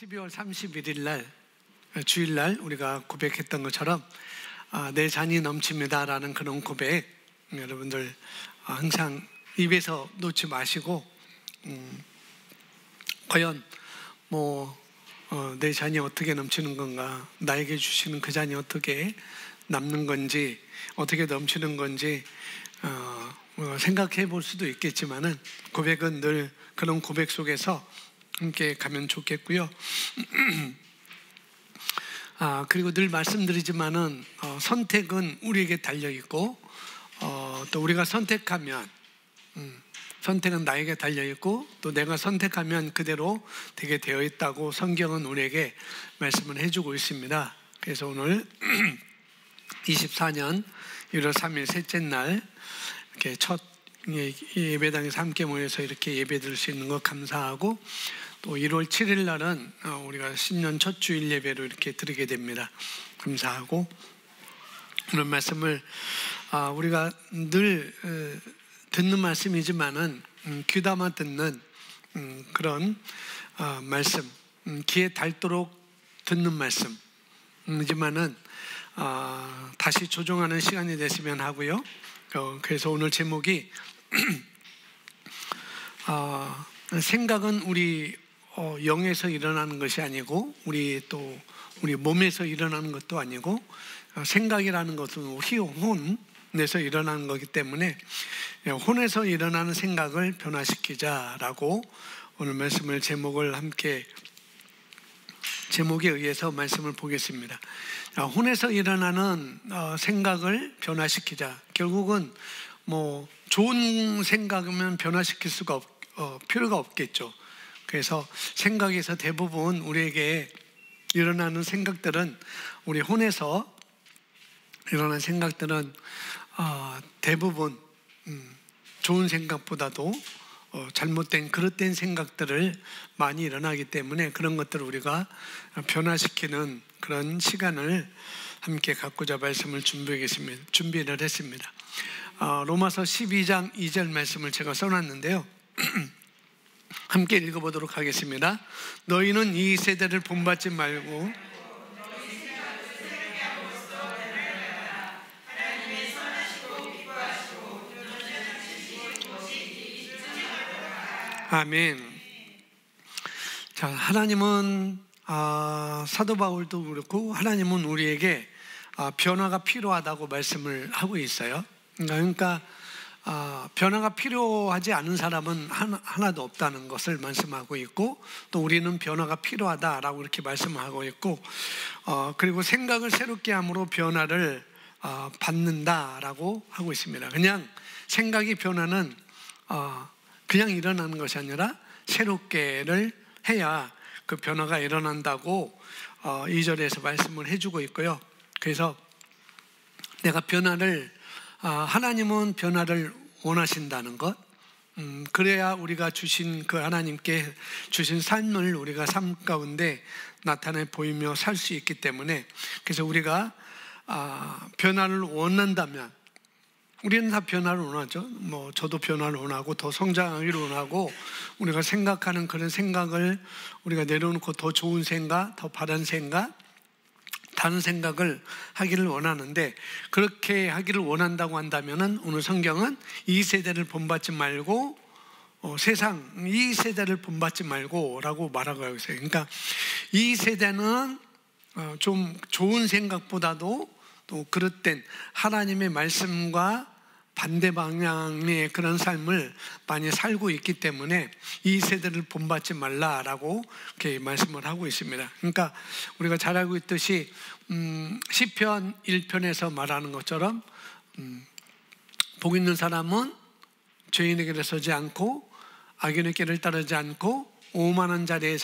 12월 31일 날 주일날 우리가 고백했던 것처럼 내 잔이 넘칩니다라는 그런 고백, 여러분들 항상 입에서 놓지 마시고 과연 내 잔이 어떻게 넘치는 건가, 나에게 주시는 그 잔이 어떻게 남는 건지, 어떻게 넘치는 건지 생각해 볼 수도 있겠지만은 고백은 늘 그런 고백 속에서 함께 가면 좋겠고요. 그리고 늘 말씀드리지만은 선택은 우리에게 달려 있고 또 우리가 선택하면 선택은 나에게 달려 있고 또 내가 선택하면 그대로 되게 되어 있다고 성경은 우리에게 말씀을 해주고 있습니다. 그래서 오늘 24년 1월 3일 셋째 날 이렇게 첫 예배당에서 함께 모여서 이렇게 예배 드릴 수 있는 것 감사하고, 또 1월 7일 날은 우리가 신년 첫 주일 예배로 이렇게 드리게 됩니다. 감사하고, 오늘 말씀을 우리가 늘 듣는 말씀이지만은 귀담아 듣는 그런 말씀, 귀에 닳도록 듣는 말씀이지만은 다시 조정하는 시간이 됐으면 하고요. 그래서 오늘 제목이 생각은 우리 영에서 일어나는 것이 아니고 우리 몸에서 일어나는 것도 아니고 생각이라는 것은 혼에서 일어나는 거기 때문에 혼에서 일어나는 생각을 변화시키자라고 오늘 말씀을 제목에 의해서 말씀을 보겠습니다. 혼에서 일어나는 생각을 변화시키자. 결국은 좋은 생각이면 변화시킬 수가 필요가 없겠죠. 그래서 생각에서 대부분 우리에게 일어나는 생각들은, 우리 혼에서 일어나는 생각들은 대부분 좋은 생각보다도 잘못된 그릇된 생각들을 많이 일어나기 때문에 그런 것들을 우리가 변화시키는 그런 시간을 함께 갖고자 말씀을 준비를 했습니다. 로마서 12장 2절 말씀을 제가 써놨는데요. 함께 읽어보도록 하겠습니다. 너희는 이 세대를 본받지 말고 아멘. 자, 하나님은 사도 바울도 그렇고 하나님은 우리에게 변화가 필요하다고 말씀을 하고 있어요. 그러니까 변화가 필요하지 않은 사람은 하나도 없다는 것을 말씀하고 있고, 또 우리는 변화가 필요하다라고 이렇게 말씀하고 있고, 그리고 생각을 새롭게 함으로 변화를 받는다라고 하고 있습니다. 그냥 생각이 변화는 그냥 일어나는 것이 아니라 새롭게를 해야 그 변화가 일어난다고 2절에서 말씀을 해주고 있고요. 그래서 내가 하나님은 변화를 원하신다는 것, 그래야 우리가 주신 그 하나님께 주신 삶을 우리가 삶 가운데 나타내 보이며 살 수 있기 때문에, 그래서 우리가 변화를 원한다면, 우리는 다 변화를 원하죠. 저도 변화를 원하고 더 성장하기를 원하고, 우리가 생각하는 그런 생각을 우리가 내려놓고 더 좋은 생각, 더 바른 생각, 다른 생각을 하기를 원하는데, 그렇게 하기를 원한다고 한다면은 오늘 성경은 이 세대를 본받지 말고 이 세대를 본받지 말고라고 말하고 있어요. 그러니까 이 세대는 좀 좋은 생각보다도 또 그릇된 하나님의 말씀과 반대 방향의 그런 삶을 많이 살고 있기 때문에 이 세대를 본받지 말라라고 이렇게 말씀을 하고 있습니다. 그러니까 우리가 잘 알고 있듯이 시편 1편에서 말하는 것처럼 복 있는 사람은 죄인의 길에 서지 않고 악인의 길을 따르지 않고 오만한 자리에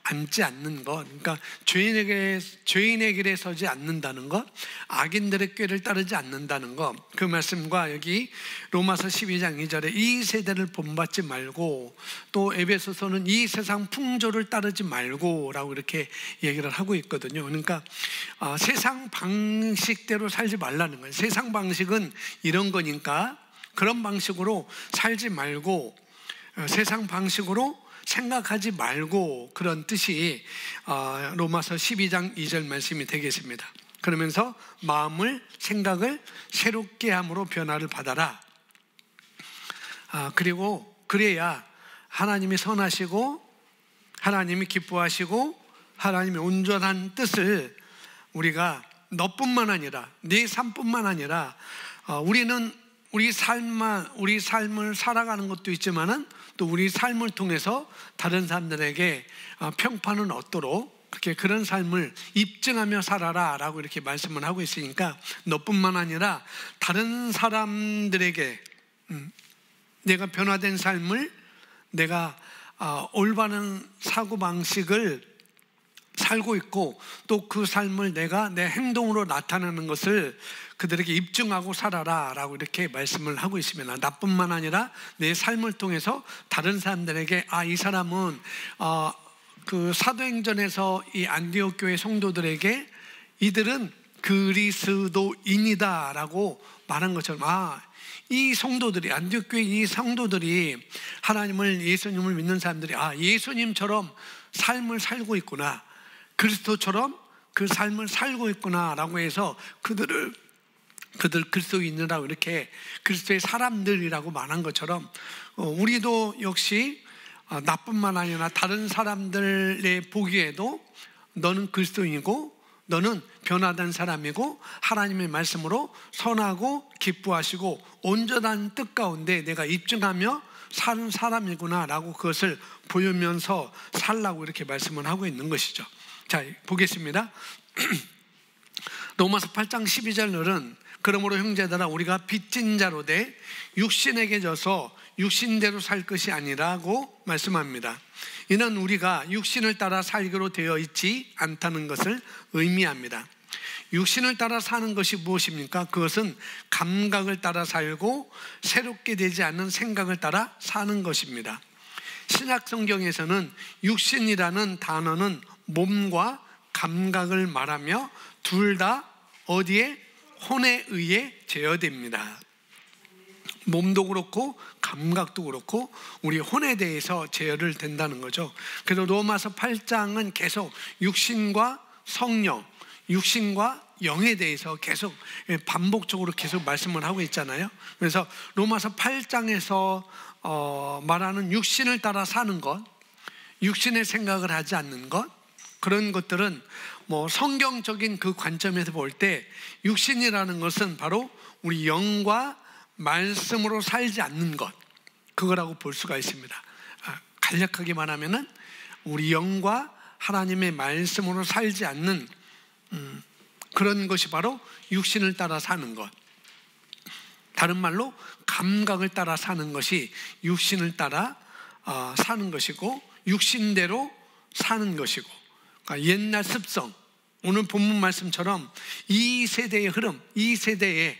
앉지 않는 것, 그러니까 죄인의 길에 서지 않는다는 것, 악인들의 꾀를 따르지 않는다는 것, 그 말씀과 여기 로마서 12장 2절에 이 세대를 본받지 말고, 또 에베소서는 이 세상 풍조를 따르지 말고 라고 이렇게 얘기를 하고 있거든요. 그러니까 세상 방식대로 살지 말라는 거예요. 세상 방식은 이런 거니까 그런 방식으로 살지 말고 세상 방식으로 생각하지 말고, 그런 뜻이 로마서 12장 2절 말씀이 되겠습니다. 그러면서 마음을, 생각을 새롭게 함으로 변화를 받아라. 그리고 그래야 하나님이 선하시고 하나님이 기뻐하시고 하나님의 온전한 뜻을 우리가 너뿐만 아니라, 네 삶뿐만 아니라, 우리는 우리 삶을 살아가는 것도 있지만은 또 우리 삶을 통해서 다른 사람들에게 평판은 얻도록 그렇게 그런 삶을 입증하며 살아라 라고 이렇게 말씀을 하고 있으니까, 너뿐만 아니라 다른 사람들에게 내가 변화된 삶을, 내가 올바른 사고방식을 살고 있고 또 그 삶을 내가 내 행동으로 나타내는 것을 그들에게 입증하고 살아라 라고 이렇게 말씀을 하고 있습니다. 나뿐만 아니라 내 삶을 통해서 다른 사람들에게 이 사람은 그 사도행전에서 이 안디옥 교회 성도들에게 이들은 그리스도인이다 라고 말한 것처럼, 이 성도들이, 안디옥 교회 이 성도들이 하나님을, 예수님을 믿는 사람들이 예수님처럼 삶을 살고 있구나, 그리스도처럼 그 삶을 살고 있구나 라고 해서 그들 그리스도인이라고 이렇게 그리스도의 사람들이라고 말한 것처럼, 우리도 역시 나뿐만 아니라 다른 사람들의 보기에도 너는 그리스도인이고 너는 변화된 사람이고 하나님의 말씀으로 선하고 기뻐하시고 온전한 뜻 가운데 내가 입증하며 사는 사람이구나 라고 그것을 보이면서 살라고 이렇게 말씀을 하고 있는 것이죠. 자, 보겠습니다. 로마서 8장 12절은 그러므로 형제들아 우리가 빚진 자로 돼 육신에게 져서 육신대로 살 것이 아니라고 말씀합니다. 이는 우리가 육신을 따라 살기로 되어 있지 않다는 것을 의미합니다. 육신을 따라 사는 것이 무엇입니까? 그것은 감각을 따라 살고 새롭게 되지 않는 생각을 따라 사는 것입니다. 신약 성경에서는 육신이라는 단어는 몸과 감각을 말하며 둘 다 어디에? 혼에 의해 제어됩니다. 몸도 그렇고 감각도 그렇고 우리 혼에 대해서 제어를 된다는 거죠. 그래서 로마서 8장은 계속 육신과 성령, 육신과 영에 대해서 계속 반복적으로 계속 말씀을 하고 있잖아요. 그래서 로마서 8장에서 말하는 육신을 따라 사는 것, 육신의 생각을 하지 않는 것, 그런 것들은 성경적인 그 관점에서 볼 때 육신이라는 것은 바로 우리 영과 말씀으로 살지 않는 것, 그거라고 볼 수가 있습니다. 간략하게 말하면은 우리 영과 하나님의 말씀으로 살지 않는 그런 것이 바로 육신을 따라 사는 것. 다른 말로 감각을 따라 사는 것이 육신을 따라 사는 것이고, 육신대로 사는 것이고, 그러니까 옛날 습성, 오늘 본문 말씀처럼 이 세대의 흐름, 이 세대를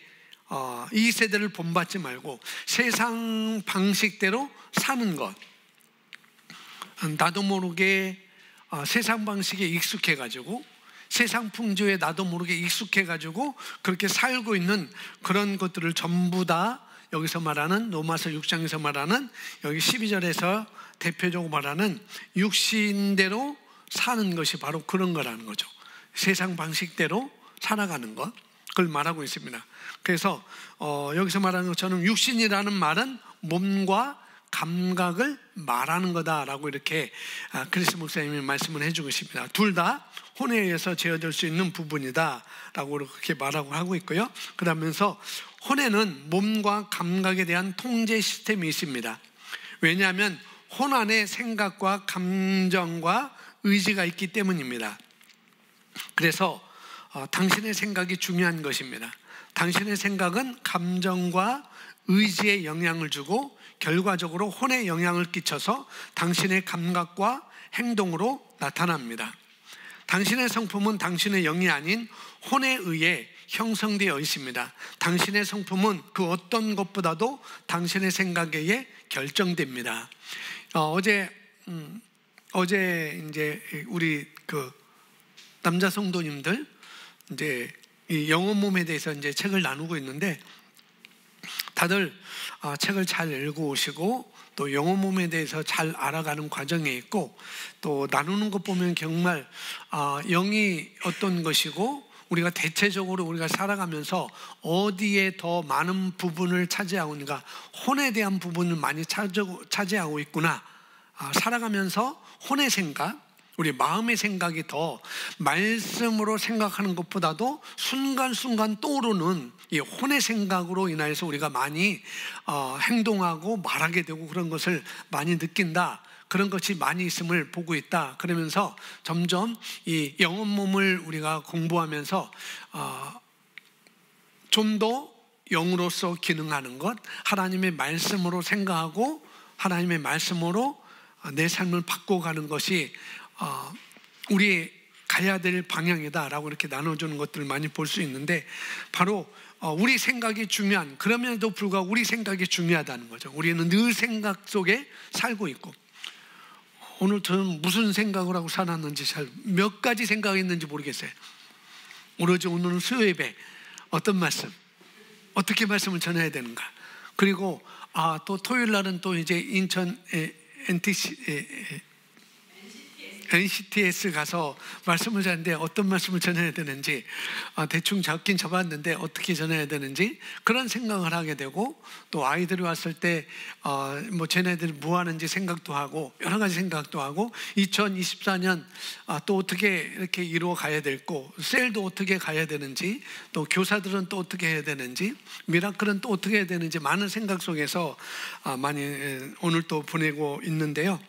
본받지 말고 세상 방식대로 사는 것, 나도 모르게 세상 방식에 익숙해가지고, 세상 풍조에 나도 모르게 익숙해가지고 그렇게 살고 있는 그런 것들을 전부 다 여기서 말하는, 로마서 6장에서 말하는, 여기 12절에서 대표적으로 말하는 육신대로 사는 것이 바로 그런 거라는 거죠. 세상 방식대로 살아가는 것, 그걸 말하고 있습니다. 그래서 여기서 말하는 것처럼 육신이라는 말은 몸과 감각을 말하는 거다라고 이렇게 크리스 목사님이 말씀을 해주고 있습니다. 둘 다 혼에 의해서 제어될 수 있는 부분이다 라고 그렇게 말하고 하고 있고요. 그러면서 혼에는 몸과 감각에 대한 통제 시스템이 있습니다. 왜냐하면 혼 안에 생각과 감정과 의지가 있기 때문입니다. 그래서 당신의 생각이 중요한 것입니다. 당신의 생각은 감정과 의지에 영향을 주고 결과적으로 혼에 영향을 끼쳐서 당신의 감각과 행동으로 나타납니다. 당신의 성품은 당신의 영이 아닌 혼에 의해 형성되어 있습니다. 당신의 성품은 그 어떤 것보다도 당신의 생각에 의해 결정됩니다. 어제 이제 우리 그 남자 성도님들 이제 이 영혼 몸에 대해서 이제 책을 나누고 있는데, 다들 책을 잘 읽어 오시고 또 영혼 몸에 대해서 잘 알아가는 과정에 있고, 또 나누는 것 보면 정말 영이 어떤 것이고 우리가 대체적으로 우리가 살아가면서 어디에 더 많은 부분을 차지하고 있는가, 혼에 대한 부분을 많이 차지하고 있구나. 살아가면서 혼의 생각, 우리 마음의 생각이 더 말씀으로 생각하는 것보다도 순간순간 떠오르는 이 혼의 생각으로 인하여서 우리가 많이 행동하고 말하게 되고 그런 것을 많이 느낀다. 그런 것이 많이 있음을 보고 있다. 그러면서 점점 이 영혼 몸을 우리가 공부하면서 좀 더 영으로서 기능하는 것, 하나님의 말씀으로 생각하고 하나님의 말씀으로 내 삶을 바꿔가는 것이 우리 가야 될 방향이다라고 이렇게 나눠주는 것들을 많이 볼 수 있는데, 바로 우리 생각이 중요한, 그럼에도 불구하고 우리 생각이 중요하다는 거죠. 우리는 늘 생각 속에 살고 있고, 오늘 저는 무슨 생각을 하고 살았는지 몇 가지 생각이 있는지 모르겠어요. 오로지 오늘은 수요 예배 어떤 말씀, 어떻게 말씀을 전해야 되는가. 그리고 또 토요일 날은 또 이제 인천 NCTS 가서 말씀을 전하는데 어떤 말씀을 전해야 되는지, 대충 잡긴 잡았는데 어떻게 전해야 되는지 그런 생각을 하게 되고, 또 아이들이 왔을 때 뭐 쟤네들이 뭐 하는지 생각도 하고 여러 가지 생각도 하고, 2024년 또 어떻게 이렇게 이루어 가야 될고, 셀도 어떻게 가야 되는지, 또 교사들은 또 어떻게 해야 되는지, 미라클은 또 어떻게 해야 되는지 많은 생각 속에서 많이 오늘 또 보내고 있는데요.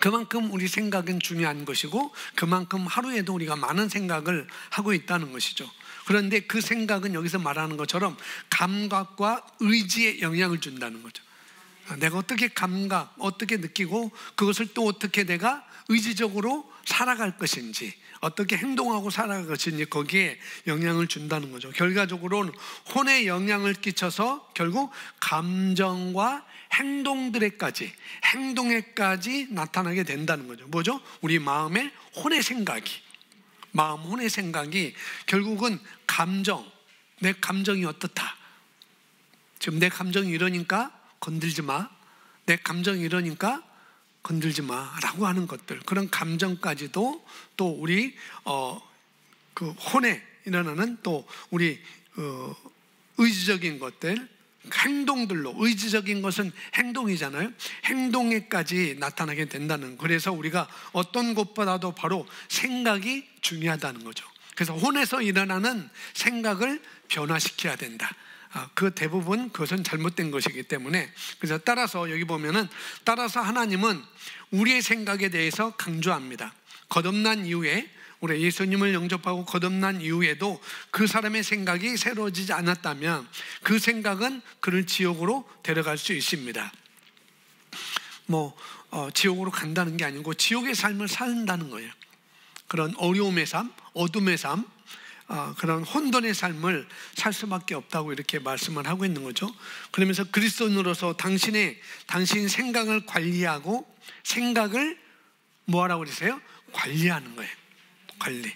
그만큼 우리 생각은 중요한 것이고, 그만큼 하루에도 우리가 많은 생각을 하고 있다는 것이죠. 그런데 그 생각은 여기서 말하는 것처럼 감각과 의지에 영향을 준다는 거죠. 내가 어떻게 감각, 어떻게 느끼고 그것을 또 어떻게 내가 의지적으로 살아갈 것인지, 어떻게 행동하고 살아갈 것인지 거기에 영향을 준다는 거죠. 결과적으로는 혼에 영향을 끼쳐서 결국 감정과 행동에까지 나타나게 된다는 거죠. 뭐죠? 우리 마음의 혼의 생각이, 혼의 생각이 결국은 감정, 내 감정이 어떻다, 지금 내 감정이 이러니까 건들지 마, 내 감정이 이러니까 건들지 마라고 하는 것들, 그런 감정까지도 또 우리 그 혼에 일어나는 또 우리 의지적인 것들, 행동들로, 의지적인 것은 행동이잖아요. 행동에까지 나타나게 된다는, 그래서 우리가 어떤 것보다도 바로 생각이 중요하다는 거죠. 그래서 혼에서 일어나는 생각을 변화시켜야 된다. 그 대부분 그것은 잘못된 것이기 때문에, 그래서 따라서 여기 보면은, 따라서 하나님은 우리의 생각에 대해서 강조합니다. 거듭난 이후에, 우리 예수님을 영접하고 거듭난 이후에도 그 사람의 생각이 새로워지지 않았다면 그 생각은 그를 지옥으로 데려갈 수 있습니다. 지옥으로 간다는 게 아니고 지옥의 삶을 산다는 거예요. 그런 어려움의 삶, 어둠의 삶, 그런 혼돈의 삶을 살 수밖에 없다고 이렇게 말씀을 하고 있는 거죠. 그러면서 그리스도인으로서 당신 생각을 관리하고, 생각을 뭐 하라고 그러세요? 관리하는 거예요. 관리.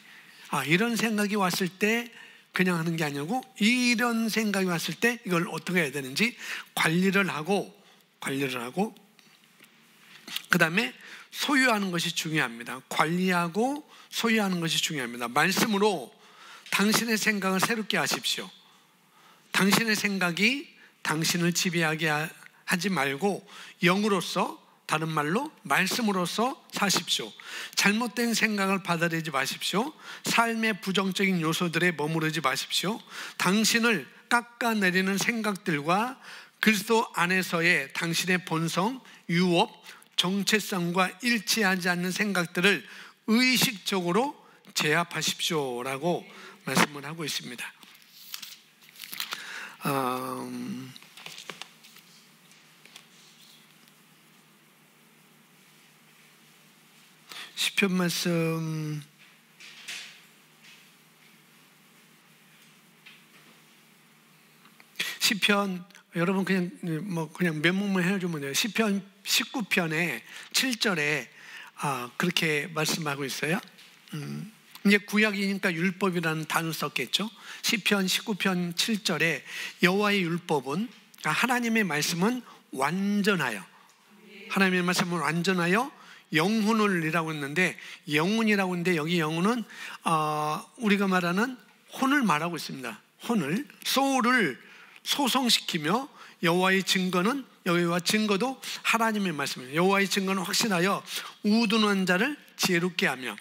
이런 생각이 왔을 때 그냥 하는 게 아니고, 이런 생각이 왔을 때 이걸 어떻게 해야 되는지 관리를 하고 그 다음에 소유하는 것이 중요합니다. 관리하고 소유하는 것이 중요합니다. 말씀으로 당신의 생각을 새롭게 하십시오. 당신의 생각이 당신을 지배하게 하지 말고 영으로서, 다른 말로 말씀으로서 사십시오. 잘못된 생각을 받아들이지 마십시오. 삶의 부정적인 요소들에 머무르지 마십시오. 당신을 깎아내리는 생각들과 그리스도 안에서의 당신의 본성, 유업, 정체성과 일치하지 않는 생각들을 의식적으로 제압하십시오라고 말씀을 하고 있습니다. 시편 말씀 시편, 여러분 그냥 메모만 해주면 돼요. 시편 19편에 7절에 그렇게 말씀하고 있어요. 이제 구약이니까 율법이라는 단어를 썼겠죠. 시편 19편 7절에 여호와의 율법은, 하나님의 말씀은 완전하여, 하나님의 말씀을 완전하여 영혼을 이라고 했는데, 영혼이라고 했는데 여기 영혼은 우리가 말하는 혼을 말하고 있습니다. 혼을, 소울을 소성시키며, 여호와의 증거는, 여호와 증거도 하나님의 말씀입니다. 여호와의 증거는 확신하여 우둔한 자를 지혜롭게 하며,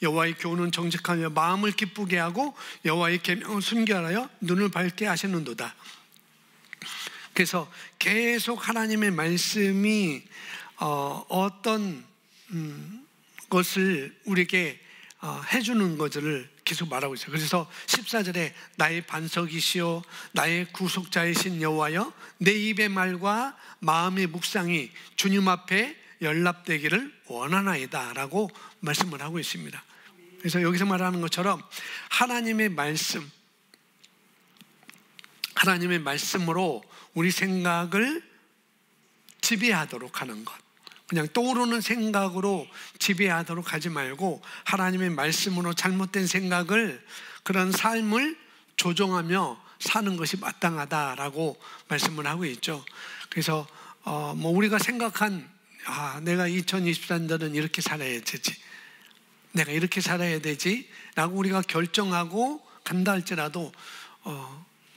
여호와의 교훈은 정직하며 마음을 기쁘게 하고, 여호와의 계명을 순결하여 눈을 밝게 하시는도다. 그래서 계속 하나님의 말씀이 어떤 것을 우리에게 해주는 것을 계속 말하고 있어요. 그래서 14절에 나의 반석이시오 나의 구속자이신 여호와여, 내 입의 말과 마음의 묵상이 주님 앞에 연락되기를 원하나이다 라고 말씀을 하고 있습니다. 그래서 여기서 말하는 것처럼 하나님의 말씀, 하나님의 말씀으로 우리 생각을 지배하도록 하는 것, 그냥 떠오르는 생각으로 지배하도록 하지 말고 하나님의 말씀으로 잘못된 생각을, 그런 삶을 조정하며 사는 것이 마땅하다라고 말씀을 하고 있죠. 그래서 우리가 생각한 내가 2024년은 이렇게 살아야 되지, 내가 이렇게 살아야 되지 라고 우리가 결정하고 간다 할지라도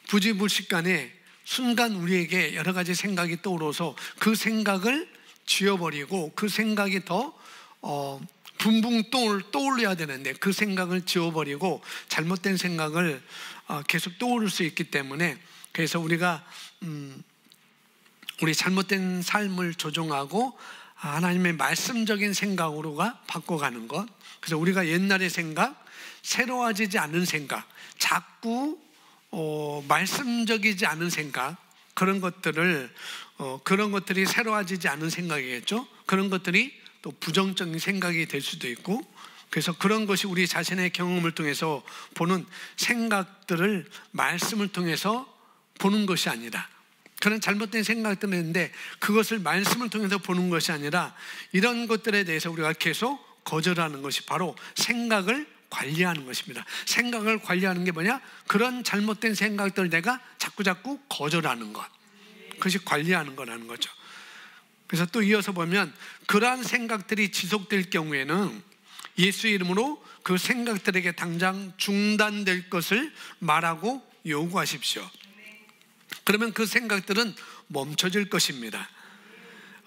부지불식간에 순간 우리에게 여러 가지 생각이 떠오르서 그 생각을 지워버리고, 그 생각이 더 붕붕 떠올려야 되는데 그 생각을 지워버리고 잘못된 생각을 계속 떠오를 수 있기 때문에, 그래서 우리가 우리 잘못된 삶을 조정하고 하나님의 말씀적인 생각으로가 바꿔가는 것. 그래서 우리가 옛날의 생각, 새로워지지 않은 생각, 자꾸 말씀적이지 않은 생각, 그런 것들을 그런 것들이 새로워지지 않은 생각이겠죠. 그런 것들이 또 부정적인 생각이 될 수도 있고, 그래서 그런 것이 우리 자신의 경험을 통해서 보는 생각들을 말씀을 통해서 보는 것이 아니라, 그런 잘못된 생각들은 있는데 그것을 말씀을 통해서 보는 것이 아니라, 이런 것들에 대해서 우리가 계속 거절하는 것이 바로 생각을 관리하는 것입니다. 생각을 관리하는 게 뭐냐? 그런 잘못된 생각들을 내가 자꾸 거절하는 것, 그것이 관리하는 거라는 거죠. 그래서 또 이어서 보면 그러한 생각들이 지속될 경우에는 예수의 이름으로 그 생각들에게 당장 중단될 것을 말하고 요구하십시오. 그러면 그 생각들은 멈춰질 것입니다.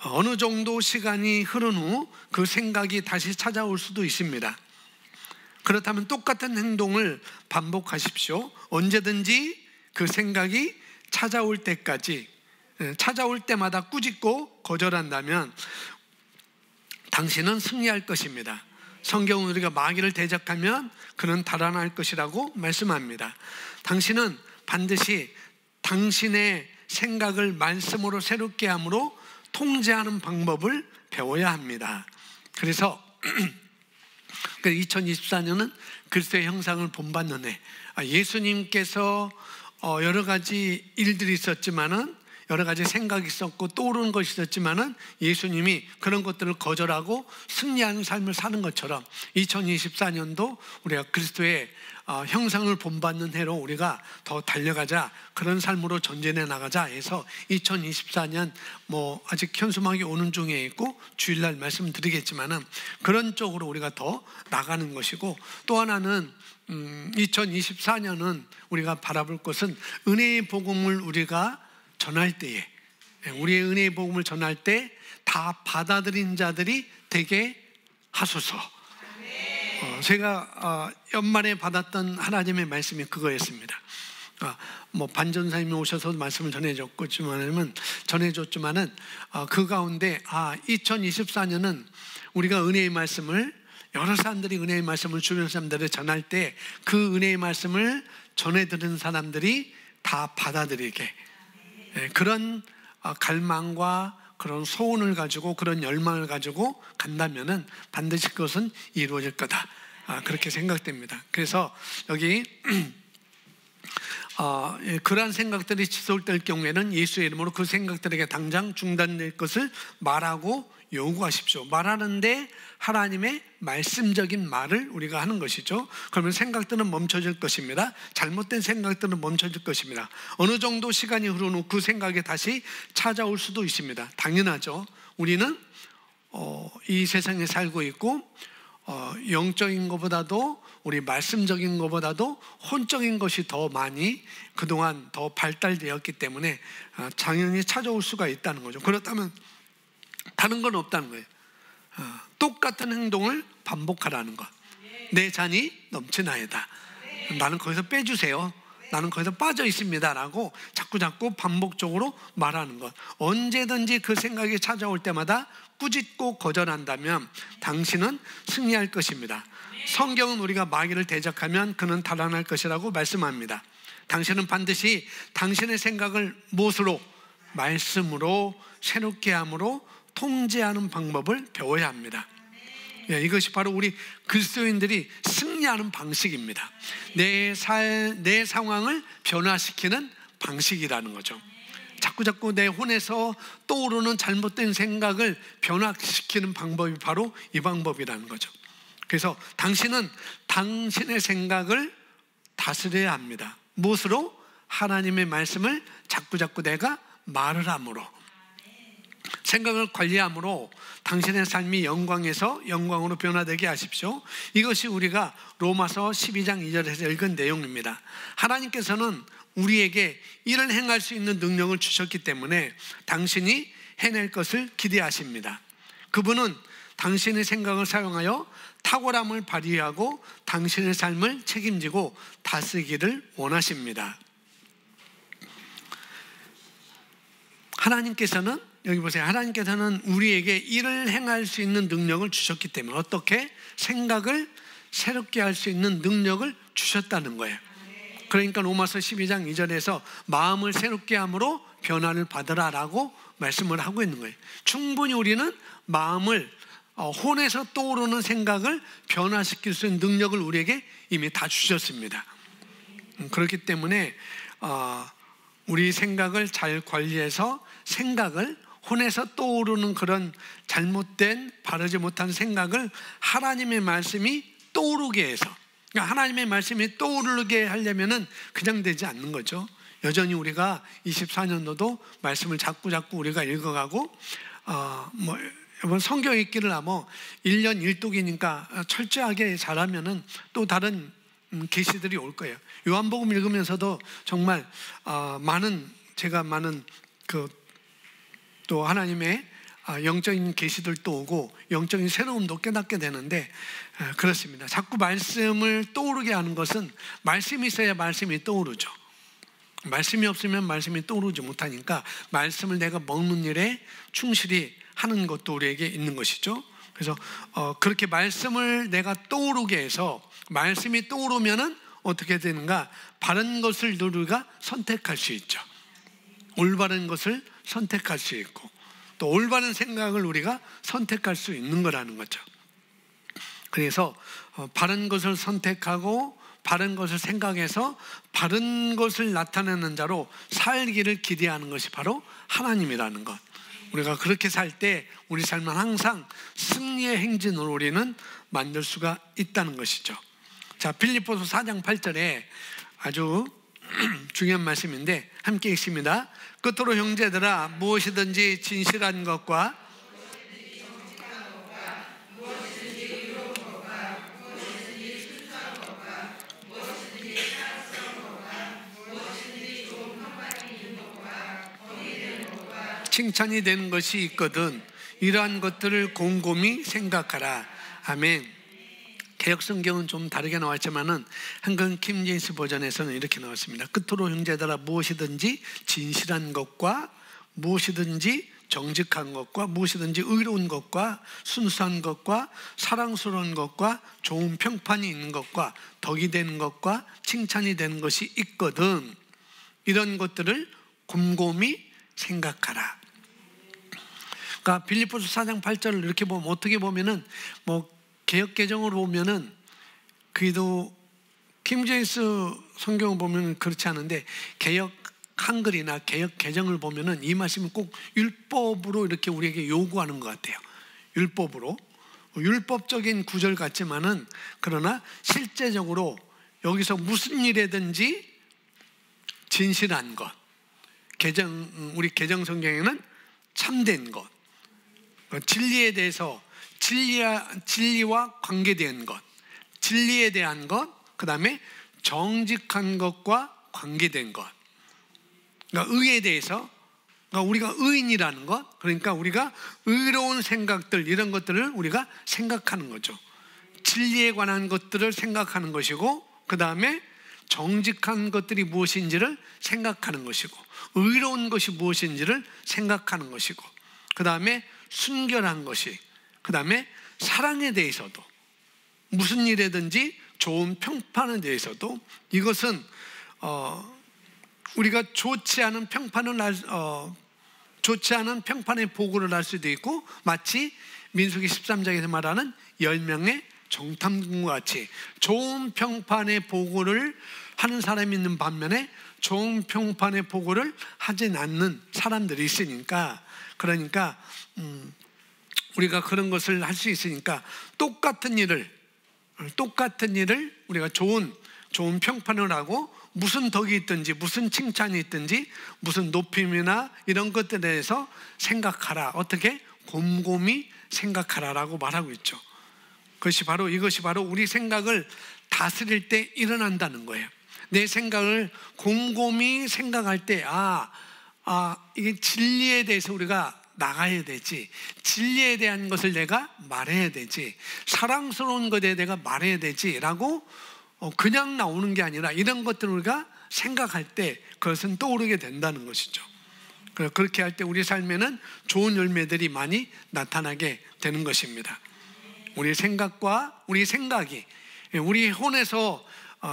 어느 정도 시간이 흐른 후 그 생각이 다시 찾아올 수도 있습니다. 그렇다면 똑같은 행동을 반복하십시오. 언제든지 그 생각이 찾아올 때까지, 찾아올 때마다 꾸짖고 거절한다면 당신은 승리할 것입니다. 성경은 우리가 마귀를 대적하면 그는 달아날 것이라고 말씀합니다. 당신은 반드시 당신의 생각을 말씀으로 새롭게 함으로 통제하는 방법을 배워야 합니다. 그래서 2024년은 그리스도의 형상을 본받는 해. 예수님께서 여러 가지 일들이 있었지만은, 여러 가지 생각이 있었고 떠오르는 것이 있었지만은, 예수님이 그런 것들을 거절하고 승리하는 삶을 사는 것처럼 2024년도 우리가 그리스도의 형상을 본받는 해로 우리가 더 달려가자, 그런 삶으로 전진해 나가자 해서 2024년 아직 현수막이 오는 중에 있고 주일날 말씀드리겠지만은 그런 쪽으로 우리가 더 나가는 것이고, 또 하나는 2024년은 우리가 바라볼 것은 은혜의 복음을 우리가 전할 때에, 우리의 은혜의 복음을 전할 때 다 받아들인 자들이 되게 하소서. 제가 연말에 받았던 하나님의 말씀이 그거였습니다. 반전사님이 오셔서 말씀을 전해줬지만은 그 가운데 2024년은 우리가 은혜의 말씀을, 여러 사람들이 은혜의 말씀을 주변 사람들에 전할 때 그 은혜의 말씀을 전해드리는 사람들이 다 받아들이게, 그런 갈망과 그런 소원을 가지고, 그런 열망을 가지고 간다면은 반드시 그것은 이루어질 거다, 그렇게 생각됩니다. 그래서 여기 그러한 생각들이 지속될 경우에는 예수의 이름으로 그 생각들에게 당장 중단될 것을 말하고 요구하십시오. 말하는데 하나님의 말씀적인 말을 우리가 하는 것이죠. 그러면 생각들은 멈춰질 것입니다. 잘못된 생각들은 멈춰질 것입니다. 어느 정도 시간이 흐른 후 그 생각이 다시 찾아올 수도 있습니다. 당연하죠. 우리는 이 세상에 살고 있고 영적인 것보다도 우리 말씀적인 것보다도 혼적인 것이 더 많이 그동안 더 발달되었기 때문에 당연히 찾아올 수가 있다는 거죠. 그렇다면 다른 건 없다는 거예요. 똑같은 행동을 반복하라는 것. 내 잔이 넘치나이다. 나는 거기서 빼주세요. 나는 거기서 빠져 있습니다 라고 자꾸 반복적으로 말하는 것. 언제든지 그 생각이 찾아올 때마다 꾸짖고 거절한다면 당신은 승리할 것입니다. 성경은 우리가 마귀를 대적하면 그는 달아날 것이라고 말씀합니다. 당신은 반드시 당신의 생각을 무엇으로? 말씀으로, 새롭게 함으로 통제하는 방법을 배워야 합니다. 이것이 바로 우리 그리스도인들이 승리하는 방식입니다. 내 상황을 변화시키는 방식이라는 거죠. 자꾸 내 혼에서 떠오르는 잘못된 생각을 변화시키는 방법이 바로 이 방법이라는 거죠. 그래서 당신은 당신의 생각을 다스려야 합니다. 무엇으로? 하나님의 말씀을 자꾸 내가 말을 함으로, 생각을 관리함으로 당신의 삶이 영광에서 영광으로 변화되게 하십시오. 이것이 우리가 로마서 12장 2절에서 읽은 내용입니다. 하나님께서는 우리에게 이를 행할 수 있는 능력을 주셨기 때문에 당신이 해낼 것을 기대하십니다. 그분은 당신의 생각을 사용하여 탁월함을 발휘하고 당신의 삶을 책임지고 다스리기를 원하십니다. 하나님께서는, 여기 보세요. 하나님께서는 우리에게 일을 행할 수 있는 능력을 주셨기 때문에 어떻게? 생각을 새롭게 할 수 있는 능력을 주셨다는 거예요. 그러니까 로마서 12장 2절에서 마음을 새롭게 함으로 변화를 받으라 라고 말씀을 하고 있는 거예요. 충분히 우리는 마음을 혼에서 떠오르는 생각을 변화시킬 수 있는 능력을 우리에게 이미 다 주셨습니다. 그렇기 때문에 우리 생각을 잘 관리해서 생각을 혼에서 떠오르는 그런 잘못된 바르지 못한 생각을 하나님의 말씀이 떠오르게 해서, 그러니까 하나님의 말씀이 떠오르게 하려면은 그냥 되지 않는 거죠. 여전히 우리가 24년도도 말씀을 자꾸 우리가 읽어가고 이번 성경 읽기를 하면 1년 1독이니까 철저하게 잘하면은 또 다른 계시들이 올 거예요. 요한복음 읽으면서도 정말 제가 많은 또 하나님의 영적인 계시들도 오고 영적인 새로움도 깨닫게 되는데 그렇습니다. 자꾸 말씀을 떠오르게 하는 것은 말씀이 있어야 말씀이 떠오르죠. 말씀이 없으면 말씀이 떠오르지 못하니까 말씀을 내가 먹는 일에 충실히 하는 것도 우리에게 있는 것이죠. 그래서 그렇게 말씀을 내가 떠오르게 해서 말씀이 떠오르면은 어떻게 되는가? 바른 것을 우리가 선택할 수 있죠. 올바른 것을 선택할 수 있고 또 올바른 생각을 우리가 선택할 수 있는 거라는 거죠. 그래서 바른 것을 선택하고 바른 것을 생각해서 바른 것을 나타내는 자로 살기를 기대하는 것이 바로 하나님이라는 것. 우리가 그렇게 살 때 우리 삶은 항상 승리의 행진으로 우리는 만들 수가 있다는 것이죠. 자, 빌립보서 4장 8절에 아주 중요한 말씀인데 함께 읽습니다. 끝으로 형제들아, 무엇이든지 진실한 것과 칭찬이 되는 것이 있거든 이러한 것들을 곰곰이 생각하라. 아멘. 개역성경은 좀 다르게 나왔지만은 한글 킹제임스 버전에서는 이렇게 나왔습니다. 끝으로 형제들아, 무엇이든지 진실한 것과 무엇이든지 정직한 것과 무엇이든지 의로운 것과 순수한 것과 사랑스러운 것과 좋은 평판이 있는 것과 덕이 되는 것과 칭찬이 되는 것이 있거든 이런 것들을 곰곰이 생각하라. 그러니까 빌립보서 4장 8절을 이렇게 보면 어떻게 보면은 개역 개정으로 보면은 그래도 킹제임스 성경을 보면은 그렇지 않은데 개역 한글이나 개역 개정을 보면은 이 말씀은 꼭 율법으로 이렇게 우리에게 요구하는 것 같아요. 율법으로 율법적인 구절 같지만은 그러나 실제적으로 여기서 무슨 일이든지 진실한 것, 우리 개정 성경에는 참된 것, 진리에 대해서 진리와 관계된 것, 진리에 대한 것, 그 다음에 정직한 것과 관계된 것. 그러니까 의에 대해서, 그러니까 우리가 의인이라는 것, 그러니까 우리가 의로운 생각들, 이런 것들을 우리가 생각하는 거죠. 진리에 관한 것들을 생각하는 것이고, 그 다음에 정직한 것들이 무엇인지를 생각하는 것이고, 의로운 것이 무엇인지를 생각하는 것이고, 그 다음에 순결한 것이, 그 다음에 사랑에 대해서도, 무슨 일에든지 좋은 평판에 대해서도, 이것은 우리가 좋지 않은 평판의 보고를 할 수도 있고, 마치 민수기 13장에서 말하는 10명의 정탐꾼과 같이 좋은 평판의 보고를 하는 사람이 있는 반면에 좋은 평판의 보고를 하진 않는 사람들이 있으니까, 그러니까 우리가 그런 것을 할 수 있으니까 똑같은 일을 우리가 좋은 평판을 하고, 무슨 덕이 있든지 무슨 칭찬이 있든지 무슨 높임이나 이런 것들에 대해서 생각하라. 어떻게? 곰곰이 생각하라라고 말하고 있죠. 이것이 바로 우리 생각을 다스릴 때 일어난다는 거예요. 내 생각을 곰곰이 생각할 때, 이게 진리에 대해서 우리가 나가야 되지, 진리에 대한 것을 내가 말해야 되지, 사랑스러운 것에 내가 말해야 되지라고 그냥 나오는 게 아니라, 이런 것들을 우리가 생각할 때 그것은 떠오르게 된다는 것이죠. 그렇게 할 때 우리 삶에는 좋은 열매들이 많이 나타나게 되는 것입니다. 우리 생각이 우리 혼에서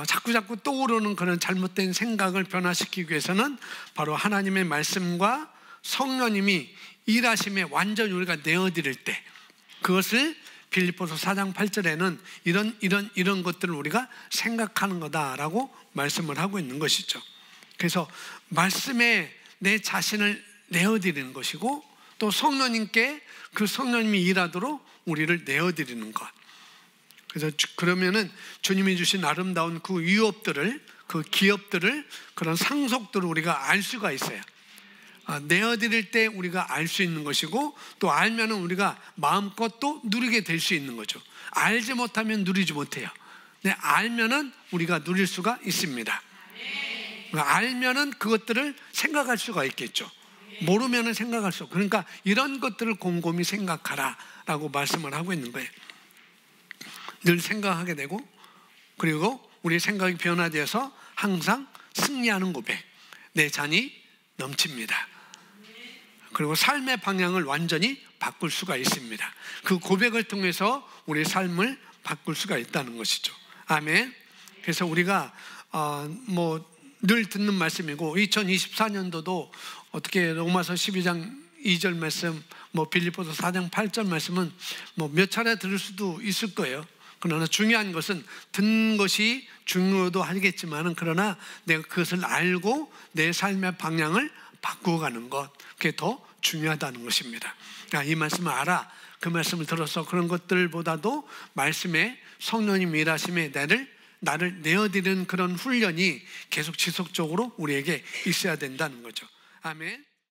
자꾸 떠오르는 그런 잘못된 생각을 변화시키기 위해서는 바로 하나님의 말씀과 성령님이 일하심에 완전히 우리가 내어드릴 때, 그것을 빌립보서 4장 8절에는 이런 것들을 우리가 생각하는 거다라고 말씀을 하고 있는 것이죠. 그래서 말씀에 내 자신을 내어드리는 것이고, 또 성령님께 그 성령님이 일하도록 우리를 내어드리는 것. 그래서 그러면은 주님이 주신 아름다운 그 유업들을, 그 기업들을, 그런 상속들을 우리가 알 수가 있어요. 내어드릴 때 우리가 알 수 있는 것이고, 또 알면은 우리가 마음껏 또 누리게 될 수 있는 거죠. 알지 못하면 누리지 못해요. 근데 알면은 우리가 누릴 수가 있습니다. 알면은 그것들을 생각할 수가 있겠죠. 모르면은 생각할 수 없고, 그러니까 이런 것들을 곰곰이 생각하라라고 말씀을 하고 있는 거예요. 늘 생각하게 되고, 그리고 우리 생각이 변화되어서 항상 승리하는 고백, 내 잔이 넘칩니다. 그리고 삶의 방향을 완전히 바꿀 수가 있습니다. 그 고백을 통해서 우리 삶을 바꿀 수가 있다는 것이죠. 아멘. 그래서 우리가 늘 듣는 말씀이고, 2024년도도 어떻게 로마서 12장 2절 말씀, 빌립보서 4장 8절 말씀은 몇 차례 들을 수도 있을 거예요. 그러나 중요한 것은 듣는 것이 중요도 하겠지만은, 그러나 내가 그것을 알고 내 삶의 방향을 바꾸어가는 것, 그게 더 중요하다는 것입니다. 이 말씀을 알아. 그 말씀을 들어서 그런 것들보다도 말씀에 성령님 일하심에 나를 내어드리는 그런 훈련이 계속 지속적으로 우리에게 있어야 된다는 거죠. 아멘.